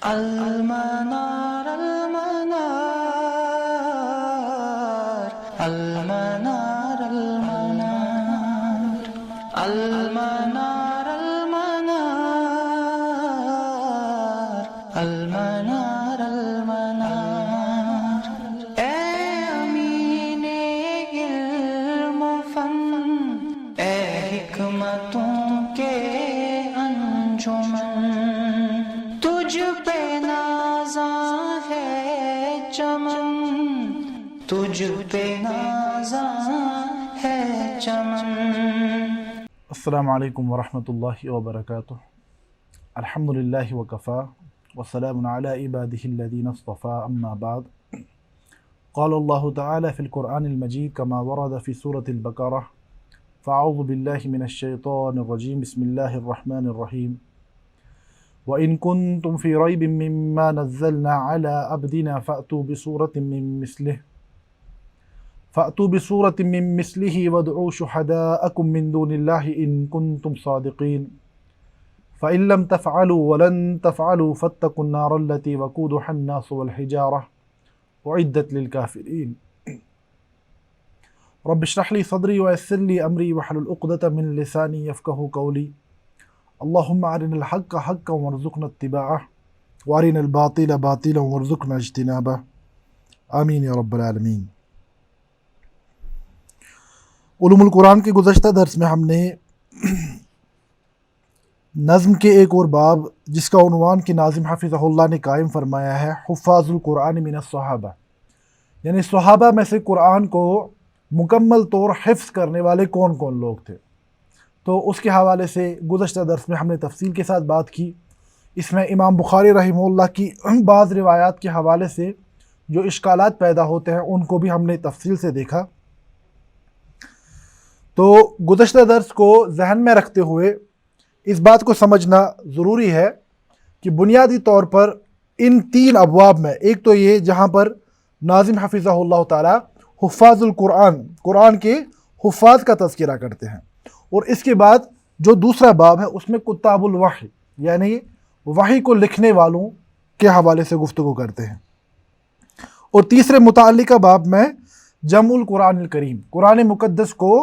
المنار المنار المنار المنار المنار المنار المنار المنار اے امین علم و فن اے حکمتوں کے انجمن تجھ پہ نازاں ہے چمن تجھ پہ نازاں ہے چمن. السلام علیکم ورحمۃ اللہ وبرکاتہ. الحمد للہ وکفا وسلام علی عبادہ الذین اصطفى اما بعد. قال اللہ تعالی فی القرآن المجید کما ورد فی سورة البقرہ فاعوذ باللہ من الشیطان الرجیم بسم اللہ الرحمن الرحیم. وَإِن كُنتُمْ فِي رَيْبٍ مِّمَّا نَزَّلْنَا عَلَىٰ عَبْدِنَا فَأْتُوا بِسُورَةٍ مِّن مِّثْلِهِ وَادْعُوا شُهَدَاءَكُم مِّن دُونِ اللَّهِ إِن كُنتُمْ صَادِقِينَ فَإِن لَّمْ تَفْعَلُوا وَلَن تَفْعَلُوا فَاتَّقُوا النَّارَ الَّتِي وَقُودُهَا النَّاسُ وَالْحِجَارَةُ أُعِدَّتْ لِلْكَافِرِينَ. رب اشرح لي صدري ويسر لي أمري واحلل عقدة من لساني يفقهوا قولي. اللهم أرنا الحق حقا وارزقنا اتباعه وأرنا الباطل باطلا وارزقنا اجتنابه آمین یا رب العالمین. علوم القرآن کے گزشتہ درس میں ہم نے نظم کے ایک اور باب جس کا عنوان کہ ناظم حفظہ اللہ نے قائم فرمایا ہے حفاظ القرآن من الصحابہ، یعنی صحابہ میں سے قرآن کو مکمل طور حفظ کرنے والے کون کون لوگ تھے. تو اس کے حوالے سے گزشتہ درس میں ہم نے تفصیل کے ساتھ بات کی. اس میں امام بخاری رحمہ اللہ کی بعض روایات کے حوالے سے جو اشکالات پیدا ہوتے ہیں ان کو بھی ہم نے تفصیل سے دیکھا. تو گزشتہ درس کو ذہن میں رکھتے ہوئے اس بات کو سمجھنا ضروری ہے کہ بنیادی طور پر ان تین ابواب میں، ایک تو یہ جہاں پر ناظم حفظہ اللہ تعالی حفاظ القرآن، قرآن کے حفاظ کا تذکرہ کرتے ہیں، اور اس کے بعد جو دوسرا باب ہے اس میں کتاب الوحی یعنی وحی کو لکھنے والوں کے حوالے سے گفتگو کرتے ہیں، اور تیسرے متعلقہ باب میں جمع القرآن الکریم، قرآن مقدس کو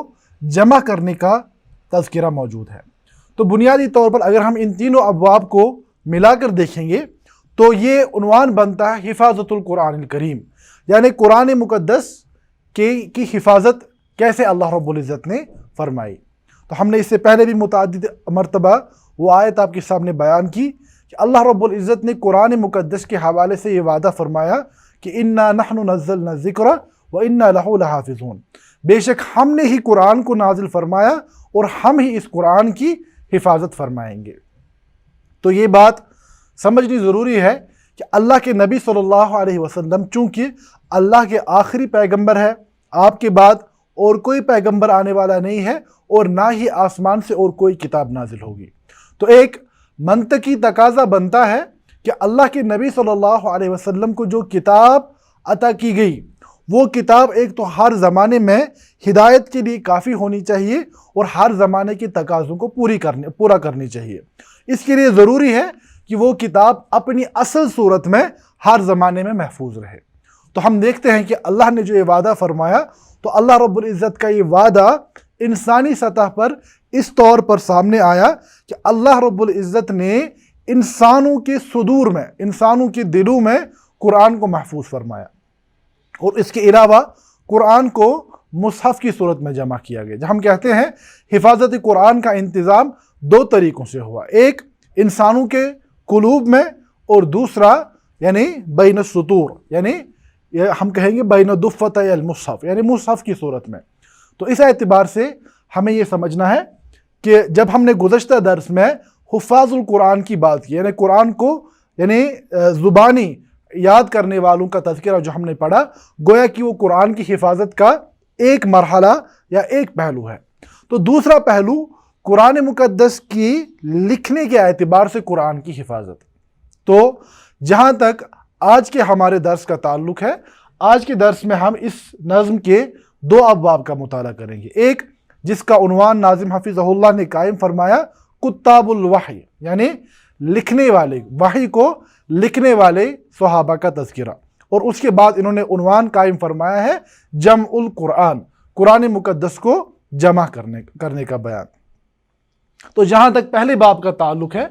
جمع کرنے کا تذکرہ موجود ہے. تو بنیادی طور پر اگر ہم ان تینوں ابواب کو ملا کر دیکھیں گے تو یہ عنوان بنتا ہے حفاظت القرآن الکریم، یعنی قرآن مقدس کی حفاظت کیسے اللہ رب العزت نے فرمائی. تو ہم نے اس سے پہلے بھی متعدد مرتبہ وہ آیت آپ کے سامنے بیان کی کہ اللہ رب العزت نے قرآن مقدس کے حوالے سے یہ وعدہ فرمایا کہ اِنَّا نَحْنُ نَزَّلْنَا الذِّكْرَ وَإِنَّا لَهُ لَحَافِظُونَ، بے شک ہم نے ہی قرآن کو نازل فرمایا اور ہم ہی اس قرآن کی حفاظت فرمائیں گے. تو یہ بات سمجھنی ضروری ہے کہ اللہ کے نبی صلی اللہ علیہ وسلم چونکہ اللہ کے آخری پیغمبر ہے، آپ کے بعد اور کوئی پیغمبر آنے والا نہیں ہے اور نہ ہی آسمان سے اور کوئی کتاب نازل ہوگی. تو ایک منطقی تقاضا بنتا ہے کہ اللہ کے نبی صلی اللہ علیہ وسلم کو جو کتاب عطا کی گئی وہ کتاب ایک تو ہر زمانے میں ہدایت کے لیے کافی ہونی چاہیے اور ہر زمانے کے تقاضوں کو پورا کرنی چاہیے. اس کے لیے ضروری ہے کہ وہ کتاب اپنی اصل صورت میں ہر زمانے میں محفوظ رہے. تو ہم دیکھتے ہیں کہ اللہ نے جو یہ وعدہ فرمایا تو اللہ رب العزت کا یہ وعدہ انسانی سطح پر اس طور پر سامنے آیا کہ اللہ رب العزت نے انسانوں کے صدور میں، انسانوں کے دلوں میں قرآن کو محفوظ فرمایا، اور اس کے علاوہ قرآن کو مصحف کی صورت میں جمع کیا گیا. ہم کہتے ہیں حفاظت قرآن کا انتظام دو طریقوں سے ہوا، ایک انسانوں کے قلوب میں اور دوسرا یعنی بین السطور، یعنی ہم کہیں گے بین دفتي المصحف یعنی مصحف کی صورت میں. تو اس اعتبار سے ہمیں یہ سمجھنا ہے کہ جب ہم نے گزشتہ درس میں حفاظ القرآن کی بات کی، یعنی قرآن کو یعنی زبانی یاد کرنے والوں کا تذکرہ جو ہم نے پڑھا، گویا کہ وہ قرآن کی حفاظت کا ایک مرحلہ یا ایک پہلو ہے. تو دوسرا پہلو قرآن مقدس کی لکھنے کے اعتبار سے قرآن کی حفاظت. تو جہاں تک آج کے ہمارے درس کا تعلق ہے، آج کے درس میں ہم اس نظم کے دو ابواب کا مطالعہ کریں گے. ایک جس کا عنوان ناظم حفظہ اللہ نے قائم فرمایا کتاب الوحی، یعنی لکھنے والے وحی کو لکھنے والے صحابہ کا تذکرہ، اور اس کے بعد انہوں نے عنوان قائم فرمایا ہے جمع القرآن، قرآن مقدس کو جمع کرنے کا بیان۔ تو جہاں تک پہلے باب کا تعلق ہے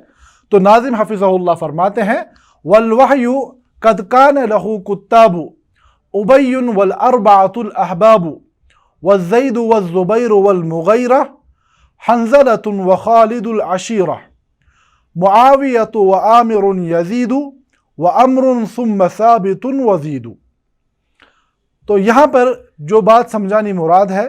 تو ناظم حفظہ اللہ فرماتے ہیں والوحی قد کان لہ کتاب ابی والاربعۃ الاحباب والزید والزبیر والمغیرہ حنظلۃ وخالد العشیرہ معاویۃ وعامر یزید وامر ثم ثابت وزید۔ تو یہاں پر جو بات سمجھانی مراد ہے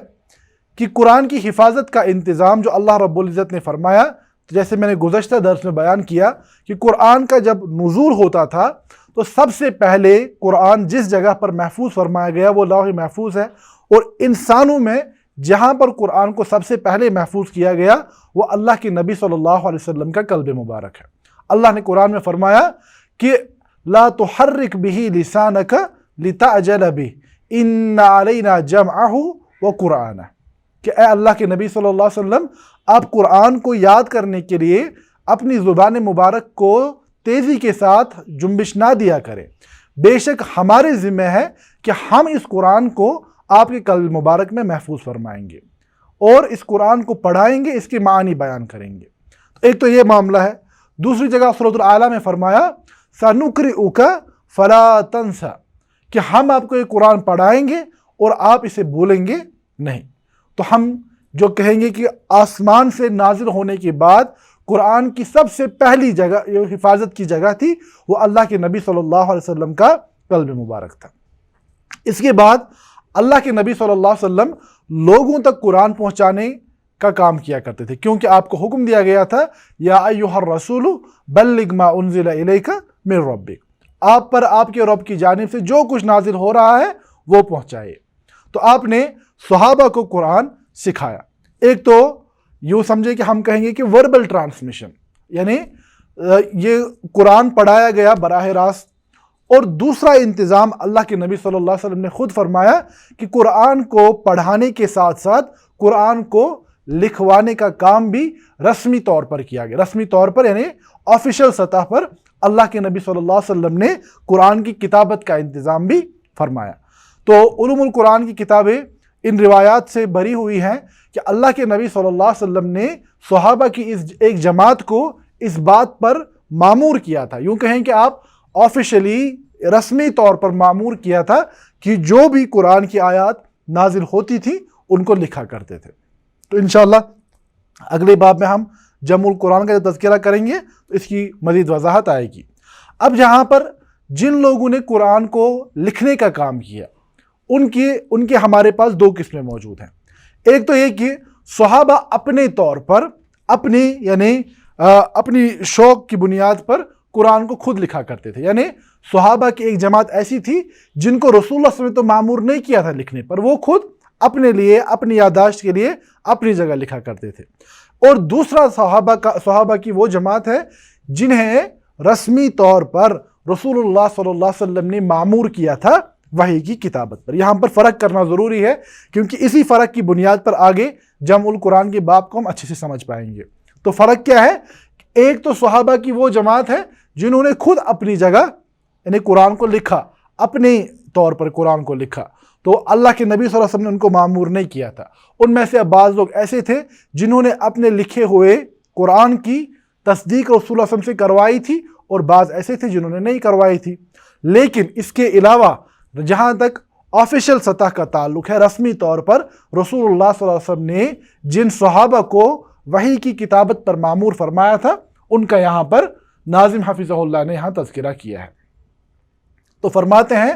کہ قرآن کی حفاظت کا انتظام جو اللہ رب العزت نے فرمایا، جیسے میں نے گزشتہ درس میں بیان کیا کہ قرآن کا جب نزول ہوتا تھا تو سب سے پہلے قرآن جس جگہ پر محفوظ فرمایا گیا وہ لوح محفوظ ہے، اور انسانوں میں جہاں پر قرآن کو سب سے پہلے محفوظ کیا گیا وہ اللہ کے نبی صلی اللہ علیہ وسلم کا قلب مبارک ہے۔ اللہ نے قرآن میں فرمایا کہ لا تحرک به لسانک لتعجل به ان علینا جمعہ وقرآنہ، کہ اے اللہ کے نبی صلی اللہ علیہ وسلم آپ قرآن کو یاد کرنے کے لیے اپنی زبان مبارک کو تیزی کے ساتھ جنبش نہ دیا کریں، بے شک ہمارے ذمہ ہے کہ ہم اس قرآن کو آپ کے قلب مبارک میں محفوظ فرمائیں گے اور اس قرآن کو پڑھائیں گے، اس کے معنی بیان کریں گے۔ ایک تو یہ معاملہ ہے۔ دوسری جگہ سورۃ الاعلیٰ میں فرمایا سَنُقْرِئُكَ فَلَا تَنْسَ، کہ ہم آپ کو یہ قرآن پڑھائیں گے اور آپ اسے بھولیں گے نہیں۔ تو ہم جو کہیں گے کہ آسمان سے نازل ہونے کے بعد قرآن کی سب سے پہلی جگہ جو حفاظت کی جگہ تھی وہ اللہ کے نبی صلی اللہ علیہ وسلم کا قلب مبارک تھا۔ اس کے بعد اللہ کے نبی صلی اللہ علیہ وسلم لوگوں تک قرآن پہنچانے کا کام کیا کرتے تھے، کیونکہ آپ کو حکم دیا گیا تھا یا ایھا الرسول بلغ ما انزل الیک من ربک، آپ پر آپ کے رب کی جانب سے جو کچھ نازل ہو رہا ہے وہ پہنچائے۔ تو آپ نے صحابہ کو قرآن سکھایا۔ ایک تو یوں سمجھے کہ ہم کہیں گے کہ وربل ٹرانسمیشن، یعنی یہ قرآن پڑھایا گیا براہ راست، اور دوسرا انتظام اللہ کے نبی صلی اللہ علیہ وسلم نے خود فرمایا کہ قرآن کو پڑھانے کے ساتھ ساتھ قرآن کو لکھوانے کا کام بھی رسمی طور پر کیا گیا۔ رسمی طور پر یعنی آفیشل سطح پر اللہ کے نبی صلی اللہ علیہ وسلم نے قرآن کی کتابت کا انتظام بھی فرمایا۔ تو علوم القرآن کی کتابیں ان روایات سے بری ہوئی ہیں کہ اللہ کے نبی صلی اللہ علیہ وسلم نے صحابہ کی اس ایک جماعت کو اس بات پر معمور کیا تھا، یوں کہیں کہ آپ آفیشلی رسمی طور پر معمور کیا تھا کہ جو بھی قرآن کی آیات نازل ہوتی تھی ان کو لکھا کرتے تھے۔ تو انشاءاللہ اگلے باب میں ہم جمع القرآن کا جو تذکرہ کریں گے تو اس کی مزید وضاحت آئے گی۔ اب یہاں پر جن لوگوں نے قرآن کو لکھنے کا کام کیا ان کے ہمارے پاس دو قسمیں موجود ہیں۔ ایک تو یہ کہ صحابہ اپنے طور پر اپنی شوق کی بنیاد پر قرآن کو خود لکھا کرتے تھے، یعنی صحابہ کی ایک جماعت ایسی تھی جن کو رسول اللہ صلی اللہ علیہ وسلم تو معمور نہیں کیا تھا لکھنے پر، وہ خود اپنے لیے اپنی یادداشت کے لیے اپنی جگہ لکھا کرتے تھے۔ اور دوسرا صحابہ کی وہ جماعت ہے جنہیں رسمی طور پر رسول اللہ صلی اللہ علیہ وسلم نے معمور کیا تھا وحی کی کتابت پر۔ یہاں پر فرق کرنا ضروری ہے کیونکہ اسی فرق کی بنیاد پر آگے جمع القرآن کے باب کو ہم اچھے سے سمجھ پائیں گے۔ تو فرق کیا ہے؟ ایک تو صحابہ کی وہ جماعت ہے جنہوں نے خود اپنی جگہ یعنی قرآن کو لکھا، اپنے طور پر قرآن کو لکھا، تو اللہ کے نبی صلی اللہ علیہ وسلم نے ان کو معمور نہیں کیا تھا۔ ان میں سے اب بعض لوگ ایسے تھے جنہوں نے اپنے لکھے ہوئے قرآن کی تصدیق رسول اللہ صلی اللہ علیہ وسلم سے کروائی تھی، اور بعض ایسے تھے جنہوں نے نہیں کروائی تھی۔ لیکن اس کے علاوہ جہاں تک آفیشل سطح کا تعلق ہے، رسمی طور پر رسول اللہ صلی اللہ علیہ وسلم نے جن صحابہ کو وحی کی کتابت پر معمور فرمایا تھا ان کا یہاں پر ناظم حفظہ اللہ نے یہاں تذکرہ کیا ہے۔ تو فرماتے ہیں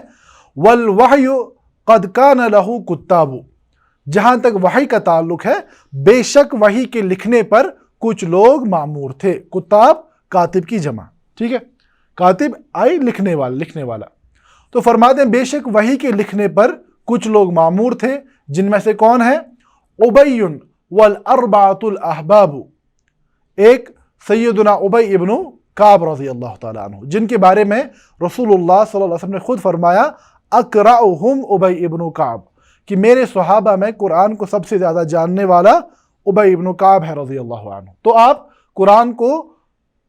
والوحی قد کان لہ کتاب، جہاں تک وحی کا تعلق ہے بے شک وحی کے لکھنے پر کچھ لوگ معمور تھے۔ کتاب کاتب کی جمع، ٹھیک ہے، کاتب آئی لکھنے والا۔ تو فرماتے ہیں بے شک وحی کے لکھنے پر کچھ لوگ معمور تھے، جن میں سے کون ہیں؟ ابی والاربعۃ الاحباب، ایک سیدنا ابی ابن کعب رضی اللہ تعالیٰ عنہ، جن کے بارے میں رسول اللہ صلی اللہ علیہ وسلم نے خود فرمایا اقرأہم ابی ابن کعب، کہ میرے صحابہ میں قرآن کو سب سے زیادہ جاننے والا ابی ابن کعب ہے رضی اللہ عنہ۔ تو آپ قرآن کو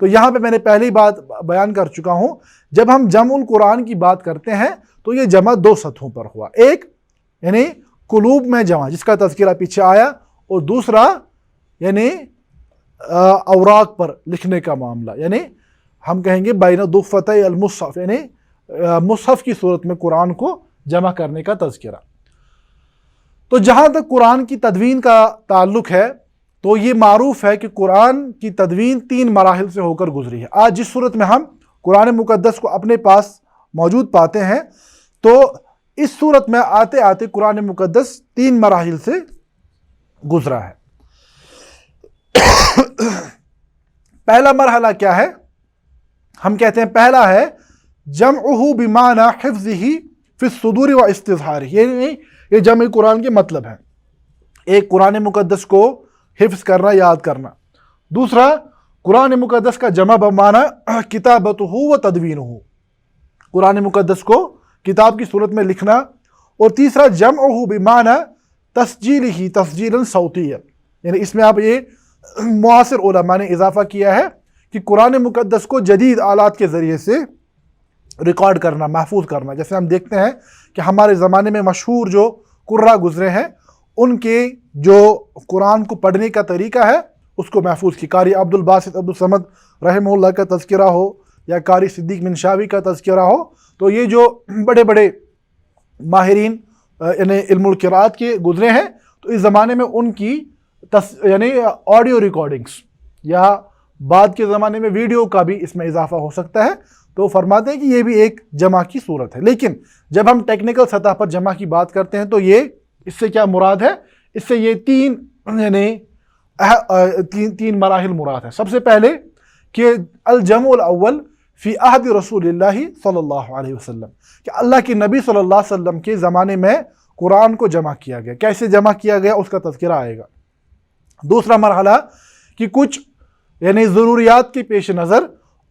تو یہاں پہ میں نے پہلی بات بیان کر چکا ہوں، جب ہم جمع القرآن کی بات کرتے ہیں تو یہ جمع دو سطحوں پر ہوا، ایک یعنی قلوب میں جمع جس کا تذکرہ پیچھے آیا، اور دوسرا یعنی اوراق پر لکھنے کا معاملہ، یعنی ہم کہیں گے بین ضفتي المصحف، یعنی مصحف کی صورت میں قرآن کو جمع کرنے کا تذکرہ۔ تو جہاں تک قرآن کی تدوین کا تعلق ہے تو یہ معروف ہے کہ قرآن کی تدوین 3 مراحل سے ہو کر گزری ہے۔ آج جس صورت میں ہم قرآن مقدس کو اپنے پاس موجود پاتے ہیں تو اس صورت میں آتے آتے قرآن مقدس 3 مراحل سے گزرا ہے۔ پہلا مرحلہ کیا ہے؟ ہم کہتے ہیں پہلا ہے جمعہ بمعنی حفظہ فی الصدور و استظہارہ، یہ جمع قرآن کے مطلب ہے، ایک قرآن مقدس کو حفظ کرنا، یاد کرنا، دوسرا قرآن مقدس کا جمع بمعنی کتابتہ و تدوینہ، قرآن مقدس کو کتاب کی صورت میں لکھنا، اور تیسرا جمعہ بمعنی تسجیلہ تسجیلا صوتیا، یعنی اس میں آپ یہ معاصر علماء نے اضافہ کیا ہے کہ قرآن مقدس کو جدید آلات کے ذریعے سے ریکارڈ کرنا، محفوظ کرنا۔ جیسے ہم دیکھتے ہیں کہ ہمارے زمانے میں مشہور جو قراء گزرے ہیں ان کے جو قرآن کو پڑھنے کا طریقہ ہے اس کو محفوظ کی، قاری عبد الباسط عبد الصمد رحمہ اللہ کا تذکرہ ہو یا قاری صدیق منشاوی کا تذکرہ ہو، تو یہ جو بڑے بڑے ماہرین یعنی علم القراءت کے گزرے ہیں تو اس زمانے میں ان کی یعنی آڈیو ریکارڈنگز یا بعد کے زمانے میں ویڈیو کا بھی اس میں اضافہ ہو سکتا ہے، تو فرماتے ہیں کہ یہ بھی ایک جمع کی صورت ہے۔ لیکن جب ہم ٹیکنیکل سطح پر جمع کی بات کرتے ہیں تو یہ اس سے کیا مراد ہے؟ اس سے یہ 3 مراحل مراد ہے۔ سب سے پہلے کہ الجمع الاول فی عہد رسول اللہ صلی اللہ علیہ وسلم، کہ اللہ کے نبی صلی اللہ علیہ وسلم کے زمانے میں قرآن کو جمع کیا گیا، کیسے جمع کیا گیا اس کا تذکرہ آئے گا۔ دوسرا مرحلہ کہ کچھ یعنی ضروریات کے پیش نظر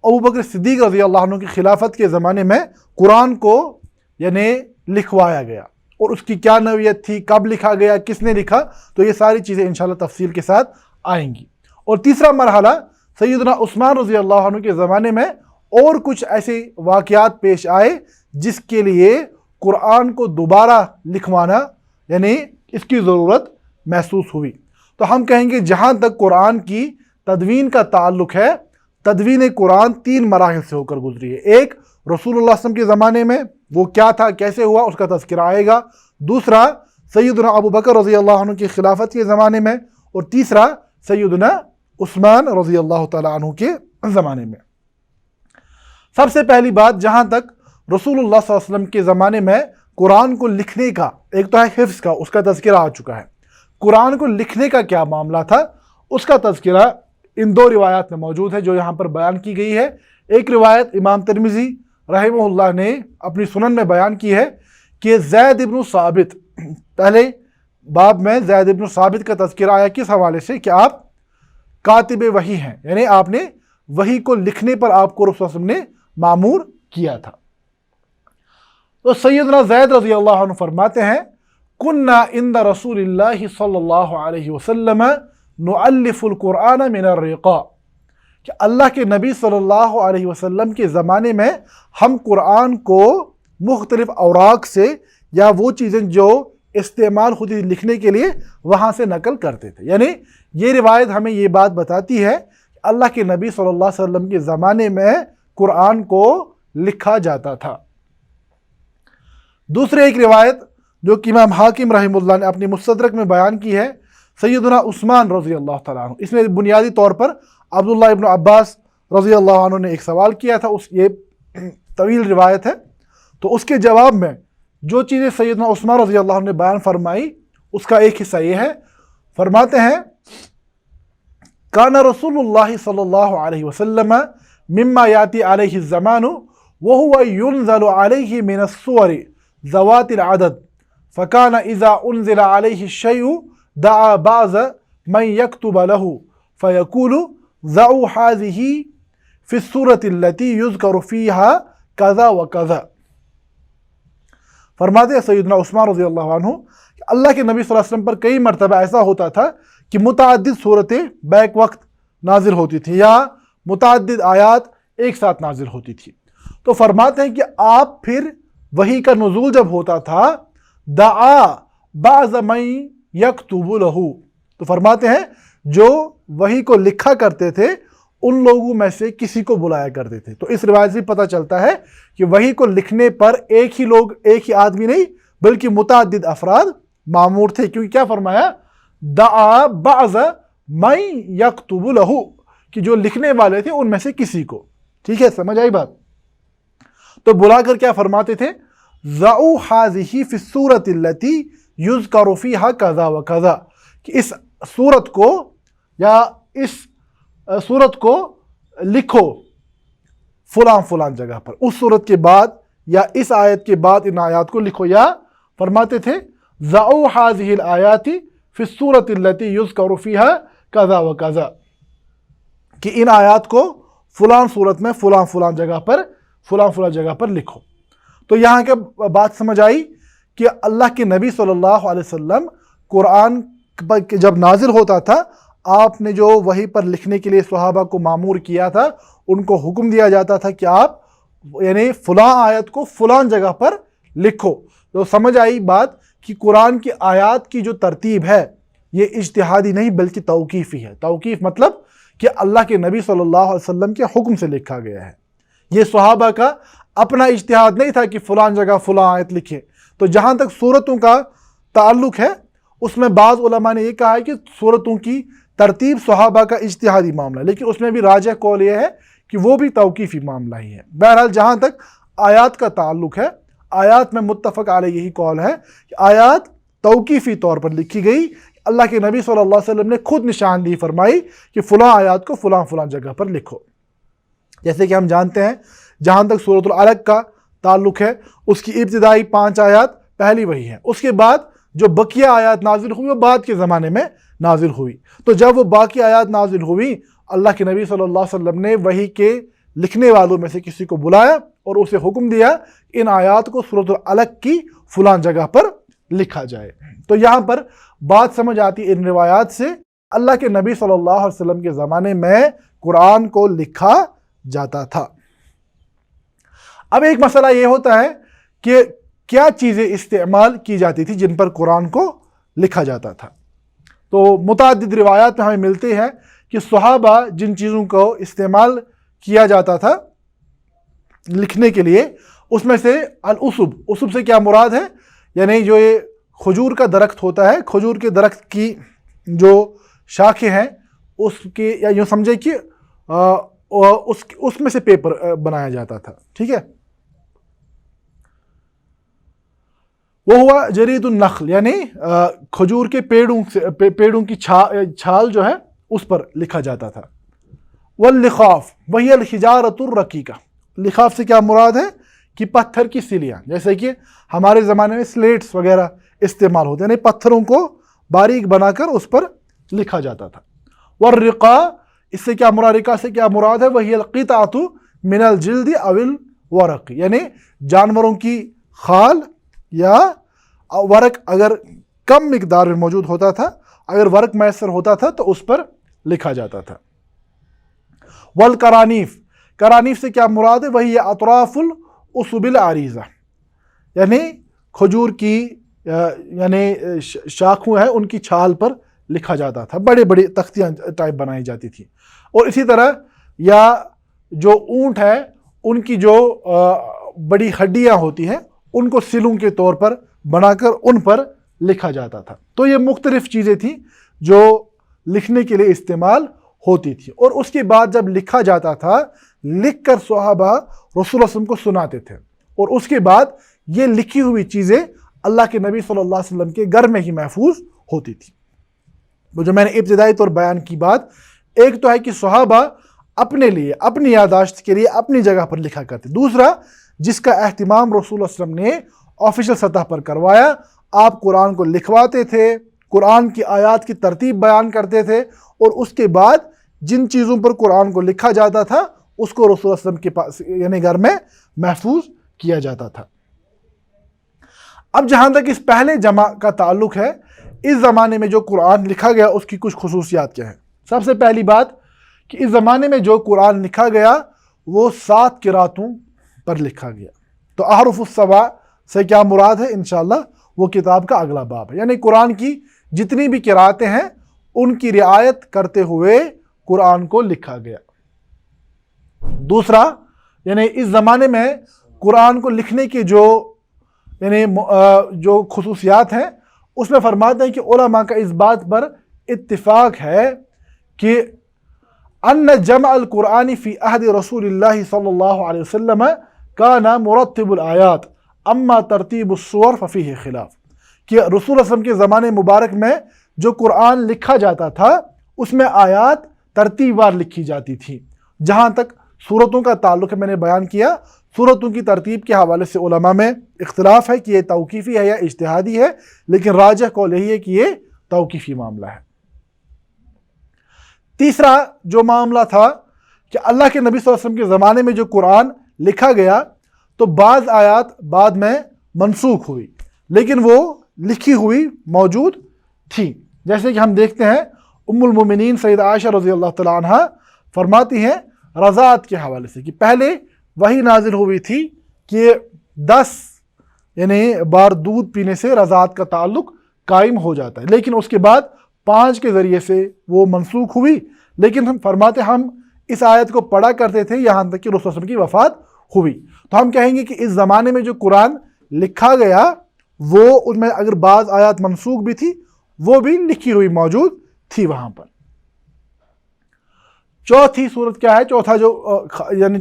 ابوبکر صدیق رضی اللہ عنہ کی خلافت کے زمانے میں قرآن کو یعنی لکھوایا گیا، اور اس کی کیا نوعیت تھی، کب لکھا گیا، کس نے لکھا، تو یہ ساری چیزیں انشاءاللہ تفصیل کے ساتھ آئیں گی۔ اور تیسرا مرحلہ سیدنا عثمان رضی اللہ عنہ کے زمانے میں اور کچھ ایسے واقعات پیش آئے جس کے لیے قرآن کو دوبارہ لکھوانا یعنی اس کی ضرورت محسوس ہوئی۔ تو ہم کہیں گے جہاں تک قرآن کی تدوین کا تعلق ہے، تدوین قرآن 3 مراحل سے ہو کر گزری ہے۔ ایک رسول اللہ صلی اللہ علیہ وسلم کے زمانے میں وہ کیا تھا، کیسے ہوا، اس کا تذکرہ آئے گا۔ دوسرا سیدنا ابوبکر رضی اللہ عنہ کی خلافت کے زمانے میں، اور تیسرا سیدنا عثمان رضی اللہ تعالیٰ عنہ کے زمانے میں۔ سب سے پہلی بات، جہاں تک رسول اللہ صلی اللہ علیہ وسلم کے زمانے میں قرآن کو لکھنے کا، ایک تو ہے حفظ کا، اس کا تذکرہ آ چکا ہے، قرآن کو لکھنے کا کیا معاملہ تھا اس کا تذکرہ ان 2 روایات میں موجود ہے جو یہاں پر بیان کی گئی ہے۔ ایک روایت امام ترمذی رحمہ اللہ نے اپنی سنن میں بیان کی ہے کہ زید ابن ثابت، پہلے باب میں زید ابن ثابت کا تذکرہ آیا کس حوالے سے کہ آپ کاتب وحی ہیں، یعنی آپ نے وحی کو لکھنے پر آپ کو رسول اللہ صلی اللہ علیہ وسلم نے مامور کیا تھا۔ تو سیدنا زید رضی اللہ عنہ فرماتے ہیں کننا عند رسول اللہ صلی اللہ علیہ وسلم نؤلف القرآن من الرقاء، کہ اللہ کے نبی صلی اللہ علیہ وسلم کے زمانے میں ہم قرآن کو مختلف اوراق سے یا وہ چیزیں جو استعمال ہوتی لکھنے کے لیے وہاں سے نقل کرتے تھے۔ یعنی یہ روایت ہمیں یہ بات بتاتی ہے کہ اللہ کے نبی صلی اللہ علیہ وسلم کے زمانے میں قرآن کو لکھا جاتا تھا۔ دوسرے ایک روایت جو کہ امام حاکم رحمہ اللہ نے اپنی مستدرک میں بیان کی ہے، سیدنا عثمان رضی اللہ تعالیٰ عنہ، اس میں بنیادی طور پر عبداللہ ابن عباس رضی اللہ عنہ نے ایک سوال کیا تھا، یہ طویل روایت ہے، تو اس کے جواب میں جو چیزیں سیدنا عثمان رضی اللہ عنہ نے بیان فرمائی اس کا ایک حصہ یہ ہے، فرماتے ہیں کان رسول اللہ صلی اللہ علیہ وسلم مما یاتی علیہ الزمان وهو ينزل علیہ من الصور ذوات العدد فكان اذا انزل علیہ الشيء دعا بعض من يكتب له فيقول ضعوا هذه في السورة التي يذكر فيها كذا وكذا۔ فرماتے ہیں سیدنا عثمان رضی اللہ عنہ کہ اللہ کے نبی صلی اللہ علیہ وسلم پر کئی مرتبہ ایسا ہوتا تھا کہ متعدد صورتیں بیک وقت نازل ہوتی تھیں یا متعدد آیات ایک ساتھ نازل ہوتی تھی. تو فرماتے ہیں کہ آپ پھر وحی کا نزول جب ہوتا تھا دعا بعض من یکتب لہ، تو فرماتے ہیں جو وحی کو لکھا کرتے تھے ان لوگوں میں سے کسی کو بلایا کرتے تھے. تو اس روایت سے پتہ چلتا ہے کہ وحی کو لکھنے پر ایک ہی آدمی نہیں بلکہ متعدد افراد مامور تھے، کیونکہ کیا فرمایا دعا بعض من یکتب لہ، کہ جو لکھنے والے تھے ان میں سے کسی کو. ٹھیک ہے، سمجھ آئی بات؟ تو بلا کر کیا فرماتے تھے ضعوا هذه فی السورۃ التي یذکر فیہا کذا و کذا، کہ اس سورت کو یا اس سورت کو لکھو فلاں فلاں جگہ پر، اس سورت کے بعد یا اس آیت کے بعد ان آیات کو لکھو. یا فرماتے تھے ضعوا هذه الآیات فی السورۃ التي یذکر فیہا کذا و کذا، کہ ان آیات کو فلاں صورت میں فلاں فلاں جگہ پر لکھو. تو یہاں کے بات سمجھ آئی کہ اللہ کے نبی صلی اللہ علیہ وسلم قرآن جب نازل ہوتا تھا آپ نے جو وحی پر لکھنے کے لیے صحابہ کو مامور کیا تھا ان کو حکم دیا جاتا تھا کہ آپ یعنی فلاں آیت کو فلاں جگہ پر لکھو. تو سمجھ آئی بات کہ قرآن کی آیات کی جو ترتیب ہے یہ اجتہادی نہیں بلکہ توقیفی ہے. توقیف مطلب کہ اللہ کے نبی صلی اللہ علیہ وسلم کے حکم سے لکھا گیا ہے. یہ صحابہ کا اپنا اجتہاد نہیں تھا کہ فلاں جگہ فلاں آیت لکھے. تو جہاں تک صورتوں کا تعلق ہے اس میں بعض علماء نے یہ کہا ہے کہ صورتوں کی ترتیب صحابہ کا اجتہادی معاملہ ہے، لیکن اس میں بھی راجح قول یہ ہے کہ وہ بھی توقیفی معاملہ ہی ہے. بہرحال جہاں تک آیات کا تعلق ہے آیات میں متفق علیہ یہی قول ہے کہ آیات توقیفی طور پر لکھی گئی. اللہ کے نبی صلی اللہ علیہ وسلم نے خود نشاندہی فرمائی کہ فلاں آیات کو فلاں فلاں جگہ پر لکھو. جیسے کہ ہم جانتے ہیں جہاں تک سورۃ العلق کا تعلق ہے اس کی ابتدائی 5 آیات پہلی وحی ہے، اس کے بعد جو بقیہ آیات نازل ہوئی وہ بعد کے زمانے میں نازل ہوئی. تو جب وہ باقی آیات نازل ہوئی اللہ کے نبی صلی اللہ علیہ وسلم نے وحی کے لکھنے والوں میں سے کسی کو بلایا اور اسے حکم دیا ان آیات کو سورۃ العلق کی فلاں جگہ پر لکھا جائے. تو یہاں پر بات سمجھ آتی ان روایات سے اللہ کے نبی صلی اللہ علیہ وسلم کے زمانے میں قرآن کو لکھا جاتا تھا. اب ایک مسئلہ یہ ہوتا ہے کہ کیا چیزیں استعمال کی جاتی تھی جن پر قرآن کو لکھا جاتا تھا. تو متعدد روایات میں ہمیں ملتے ہیں کہ صحابہ جن چیزوں کو استعمال کیا جاتا تھا لکھنے کے لیے اس میں سے الاسب سے کیا مراد ہے یعنی جو یہ کھجور کا درخت ہوتا ہے، کھجور کے درخت کی جو شاخیں ہیں اس کے یا یوں سمجھے کہ اس میں سے پیپر بنایا جاتا تھا. ٹھیک ہے، وہ ہوا جرید النخل یعنی کھجور کے پیڑوں کی چھال جو ہے اس پر لکھا جاتا تھا. واللخاف وہی الحجارۃ الرقیقہ، لخاف سے کیا مراد ہے کہ پتھر کی سلیاں، جیسے کہ ہمارے زمانے میں سلیٹس وغیرہ استعمال ہوتے ہیں، یعنی پتھروں کو باریک بنا کر اس پر لکھا جاتا تھا. والرقا اس سے کیا مراد، رقا سے کیا مراد ہے وہی القطعۃ من الجلد او الورق، یعنی جانوروں کی خال یا ورق اگر کم مقدار میں موجود ہوتا تھا، اگر ورق میسر ہوتا تھا تو اس پر لکھا جاتا تھا. والکرانیف، کرانیف سے کیا مراد ہے وہی اطراف الاسب العریضہ، یعنی کھجور کی یعنی شاخوں ہیں ان کی چھال پر لکھا جاتا تھا، بڑے بڑے تختیاں ٹائپ بنائی جاتی تھی. اور اسی طرح یا جو اونٹ ہے ان کی جو بڑی ہڈیاں ہوتی ہیں ان کو سلوں کے طور پر بنا کر ان پر لکھا جاتا تھا. تو یہ مختلف چیزیں تھیں جو لکھنے کے لیے استعمال ہوتی تھی. اور اس کے بعد جب لکھا جاتا تھا لکھ کر صحابہ رسول اللہ علیہ وسلم کو سناتے تھے، اور اس کے بعد یہ لکھی ہوئی چیزیں اللہ کے نبی صلی اللہ علیہ وسلم کے گھر میں ہی محفوظ ہوتی تھی. وہ جو میں نے ابتدائی طور بیان کی بات، ایک تو ہے کہ صحابہ اپنے لیے اپنی یادداشت کے لیے اپنی جگہ پر لکھا کرتے. دوسرا جس کا اہتمام رسول اللہ صلی اللہ علیہ وسلم نے آفیشل سطح پر کروایا، آپ قرآن کو لکھواتے تھے، قرآن کی آیات کی ترتیب بیان کرتے تھے، اور اس کے بعد جن چیزوں پر قرآن کو لکھا جاتا تھا اس کو رسول اللہ صلی اللہ علیہ وسلم کے پاس یعنی گھر میں محفوظ کیا جاتا تھا. اب جہاں تک اس پہلے جمع کا تعلق ہے، اس زمانے میں جو قرآن لکھا گیا اس کی کچھ خصوصیات کیا ہیں. سب سے پہلی بات کہ اس زمانے میں جو قرآن لکھا گیا وہ 7 قراتوں پر لکھا گیا۔ تو احرف السبع سے کیا مراد ہے انشاءاللہ وہ کتاب کا اگلا باب ہے، یعنی قرآن کی جتنی بھی قراتیں ہیں ان کی رعایت کرتے ہوئے قرآن کو لکھا گیا۔ دوسرا، یعنی اس زمانے میں قرآن کو لکھنے کی جو خصوصیات ہیں اس میں فرماتے ہیں کہ علماء کا اس بات پر اتفاق ہے کہ ان جمع القرآن فی عہد رسول اللہ صلی اللہ علیہ وسلم کان مرتب الآیات اما ترتیب السور ففیہ خلاف، کہ رسول اللہ علیہ وسلم کے زمانے مبارک میں جو قرآن لکھا جاتا تھا اس میں آیات ترتیب وار لکھی جاتی تھی۔ جہاں تک سورتوں کا تعلق ہے میں نے بیان کیا، سورتوں کی ترتیب کے حوالے سے علماء میں اختلاف ہے کہ یہ توقیفی ہے یا اجتہادی ہے، لیکن راجح قول یہی ہے کہ یہ توقیفی معاملہ ہے۔ تیسرا جو معاملہ تھا کہ اللہ کے نبی صلی اللہ علیہ وسلم کے زمانے میں جو قرآن لکھا گیا تو بعض آیات بعد میں منسوخ ہوئی، لیکن وہ لکھی ہوئی موجود تھی۔ جیسے کہ ہم دیکھتے ہیں ام المومنین سیدہ عائشہ رضی اللہ تعالیٰ عنہ فرماتی ہیں رضاعت کے حوالے سے کہ پہلے وہی نازل ہوئی تھی کہ 10 بار دودھ پینے سے رضاعت کا تعلق قائم ہو جاتا ہے، لیکن اس کے بعد 5 کے ذریعے سے وہ منسوخ ہوئی، لیکن ہم فرماتے ہم اس آیت کو پڑھا کرتے تھے یہاں تک کہ رسول اللہ صلی اللہ علیہ وسلم کی وفات ہوئی۔ تو ہم کہیں گے کہ اس زمانے میں جو قرآن لکھا گیا وہ ان میں اگر بعض آیات منسوخ بھی تھی وہ بھی لکھی ہوئی موجود تھی وہاں پر۔ چوتھی صورت کیا ہے،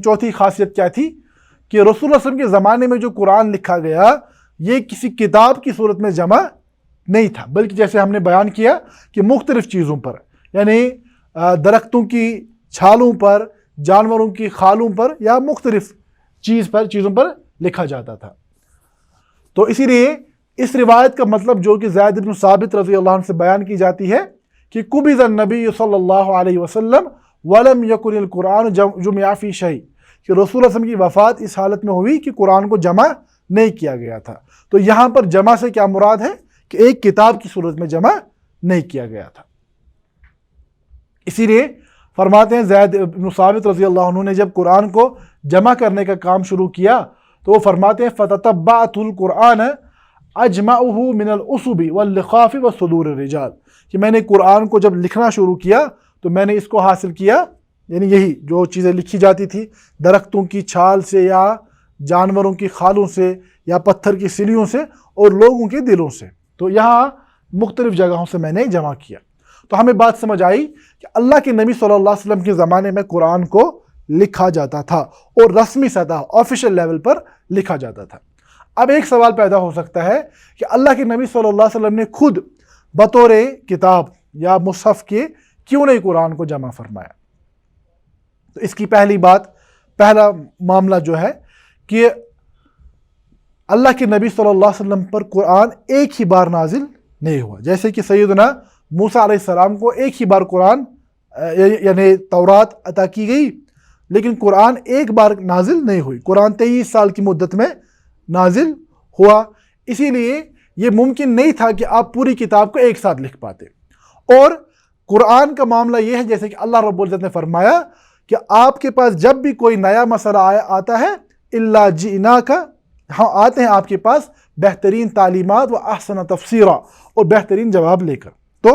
چوتھی خاصیت کیا تھی کہ رسول اللہ صلی اللہ علیہ وسلم کے زمانے میں جو قرآن لکھا گیا یہ کسی کتاب کی صورت میں جمع نہیں تھا، بلکہ جیسے ہم نے بیان کیا کہ مختلف چیزوں پر، یعنی درختوں کی چھالوں پر، جانوروں کی خالوں پر یا مختلف چیزوں پر لکھا جاتا تھا۔ تو اسی لیے اس روایت کا مطلب جو کہ زید بن ثابت رضی اللہ عنہ سے بیان کی جاتی ہے کہ قبض النبی صلی اللہ علیہ وسلم ولم یکن القرآن جمع فی شیء، کہ رسول اللہ صلی اللہ علیہ وسلم کی وفات اس حالت میں ہوئی کہ قرآن کو جمع نہیں کیا گیا تھا۔ تو یہاں پر جمع سے کیا مراد ہے کہ ایک کتاب کی صورت میں جمع نہیں کیا گیا تھا۔ اسی لیے فرماتے ہیں زید بن ثابت رضی اللہ عنہ نے جب قرآن کو جمع کرنے کا کام شروع کیا تو وہ فرماتے ہیں فَتَتَبَّعْتُ الْقُرْآنَ أَجْمَعُهُ مِنَ الْأُصُبِ وَاللِّخَافِ وَصُدُورِ الرِّجَالِ، کہ میں نے قرآن کو جب لکھنا شروع کیا تو میں نے اس کو حاصل کیا، یعنی یہی جو چیزیں لکھی جاتی تھی درختوں کی چھال سے یا جانوروں کی خالوں سے یا پتھر کی سلیوں سے اور لوگوں کے دلوں سے، تو یہاں مختلف جگہوں سے میں نے جمع کیا۔ تو ہمیں بات سمجھ آئی کہ اللہ کے نبی صلی اللہ علیہ وسلم کے زمانے میں قرآن کو لکھا جاتا تھا اور رسمی سطح آفیشیل لیول پر لکھا جاتا تھا۔ اب ایک سوال پیدا ہو سکتا ہے کہ اللہ کے نبی صلی اللہ علیہ وسلم نے خود بطور کتاب یا مصحف کے کیوں نہیں قرآن کو جمع فرمایا؟ تو اس کی پہلا معاملہ جو ہے کہ اللہ کے نبی صلی اللہ علیہ وسلم پر قرآن ایک ہی بار نازل نہیں ہوا، جیسے کہ سیدنا موسیٰ علیہ السلام کو ایک ہی بار قرآن یعنی تورات عطا کی گئی، لیکن قرآن ایک بار نازل نہیں ہوئی، قرآن 23 سال کی مدت میں نازل ہوا۔ اسی لیے یہ ممکن نہیں تھا کہ آپ پوری کتاب کو ایک ساتھ لکھ پاتے۔ اور قرآن کا معاملہ یہ ہے جیسے کہ اللہ رب العزت نے فرمایا کہ آپ کے پاس جب بھی کوئی نیا مسئلہ آتا ہے الا جئناک، ہم آتے ہیں آپ کے پاس بہترین تعلیمات و احسن تفسیرا، اور بہترین جواب لے کر۔ تو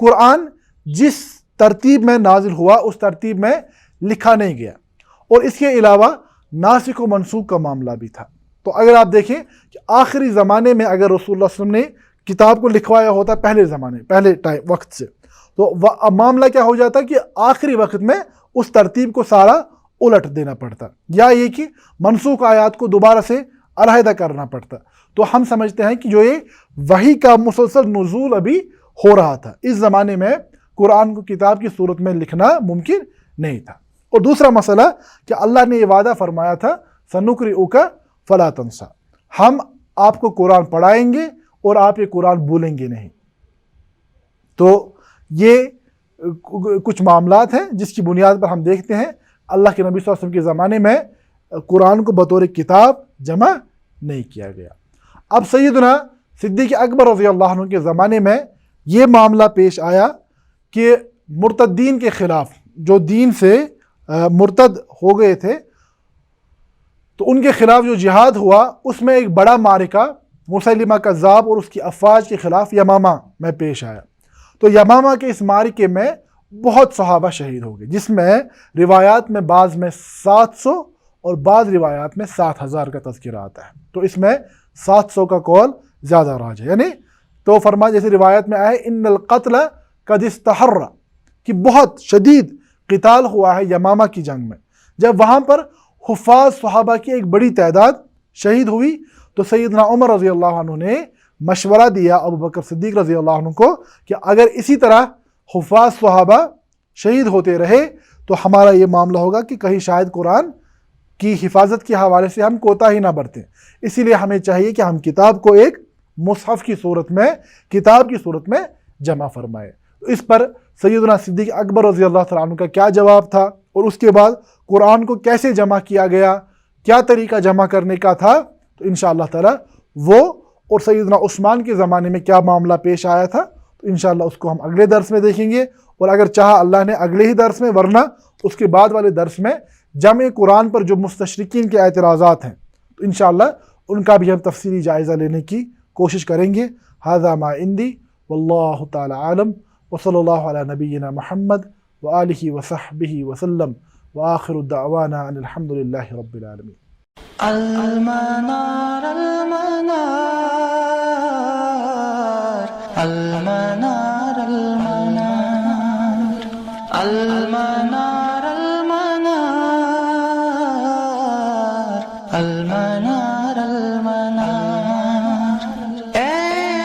قرآن جس ترتیب میں نازل ہوا اس ترتیب میں لکھا نہیں گیا، اور اس کے علاوہ ناسخ و منسوخ کا معاملہ بھی تھا۔ تو اگر آپ دیکھیں کہ آخری زمانے میں اگر رسول اللہ صلی اللہ علیہ وسلم نے کتاب کو لکھوایا ہوتا پہلے وقت سے، تو معاملہ کیا ہو جاتا کہ آخری وقت میں اس ترتیب کو سارا الٹ دینا پڑتا، یا یہ کہ منسوخ آیات کو دوبارہ سے علیحدہ کرنا پڑتا۔ تو ہم سمجھتے ہیں کہ جو یہ وحی کا مسلسل نزول ابھی ہو رہا تھا، اس زمانے میں قرآن کو کتاب کی صورت میں لکھنا ممکن نہیں تھا۔ اور دوسرا مسئلہ کہ اللہ نے یہ وعدہ فرمایا تھا سنقرئک فلا تنسى، ہم آپ کو قرآن پڑھائیں گے اور آپ یہ قرآن بھولیں گے نہیں۔ تو یہ کچھ معاملات ہیں جس کی بنیاد پر ہم دیکھتے ہیں اللہ کے نبی صلی اللہ علیہ وسلم کے زمانے میں قرآن کو بطور کتاب جمع نہیں کیا گیا۔ اب سیدنا صدیق اکبر رضی اللہ عنہ کے زمانے میں یہ معاملہ پیش آیا کہ مرتدین کے خلاف، جو دین سے مرتد ہو گئے تھے تو ان کے خلاف جو جہاد ہوا اس میں ایک بڑا معرکہ مسیلمہ کذاب اور اس کی افواج کے خلاف یمامہ میں پیش آیا. تو یمامہ کے اس معرکے میں بہت صحابہ شہید ہو گئے، جس میں روایات میں بعض میں 700 اور بعض روایات میں 7000 کا تذکرہ آتا ہے. تو اس میں 700 کا قول زیادہ راج ہے. یعنی تو فرما جیسے روایت میں آئے ان القتل قد استحر کہ بہت شدید قتال ہوا ہے یمامہ کی جنگ میں. جب وہاں پر حفاظ صحابہ کی ایک بڑی تعداد شہید ہوئی تو سیدنا عمر رضی اللہ عنہ نے مشورہ دیا ابو بکر صدیق رضی اللہ عنہ کو کہ اگر اسی طرح حفاظ صحابہ شہید ہوتے رہے تو ہمارا یہ معاملہ ہوگا کہ کہیں شاید قرآن کی حفاظت کے حوالے سے ہم کوتاہی نہ برتیں. اسی لیے ہمیں چاہیے کہ ہم کتاب کو ایک مصحف کی صورت میں، کتاب کی صورت میں جمع فرمائے. اس پر سیدنا صدیق اکبر رضی اللہ تعالیٰ عنہ کا کیا جواب تھا اور اس کے بعد قرآن کو کیسے جمع کیا گیا، کیا طریقہ جمع کرنے کا تھا، تو انشاءاللہ تعالیٰ وہ اور سیدنا عثمان کے زمانے میں کیا معاملہ پیش آیا تھا تو انشاءاللہ اس کو ہم اگلے درس میں دیکھیں گے. اور اگر چاہا اللہ نے اگلے ہی درس میں، ورنہ اس کے بعد والے درس میں جمع قرآن پر جو مستشرقین کے اعتراضات ہیں تو انشاءاللہ ان کا بھی ہم تفصیلی جائزہ لینے کی کوشش کریں گے. ھذا ما عندی واللہ تعالی عالم وصلی اللہ علی نبینا محمد وآلہ وصحبہ وسلم وآخر الدعوانا ان الحمد للہ رب العالمین. المنار المنار المنار المنار المنار المنار المنار اے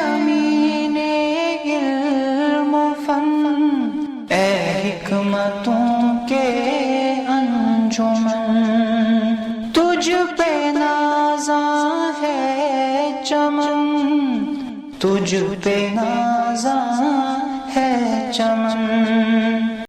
امین علم و فن، اے حکمتوں کے انجمن، تجھ پہ نازاں ہے چمن، تجھ پہ نازاں ہے چمن.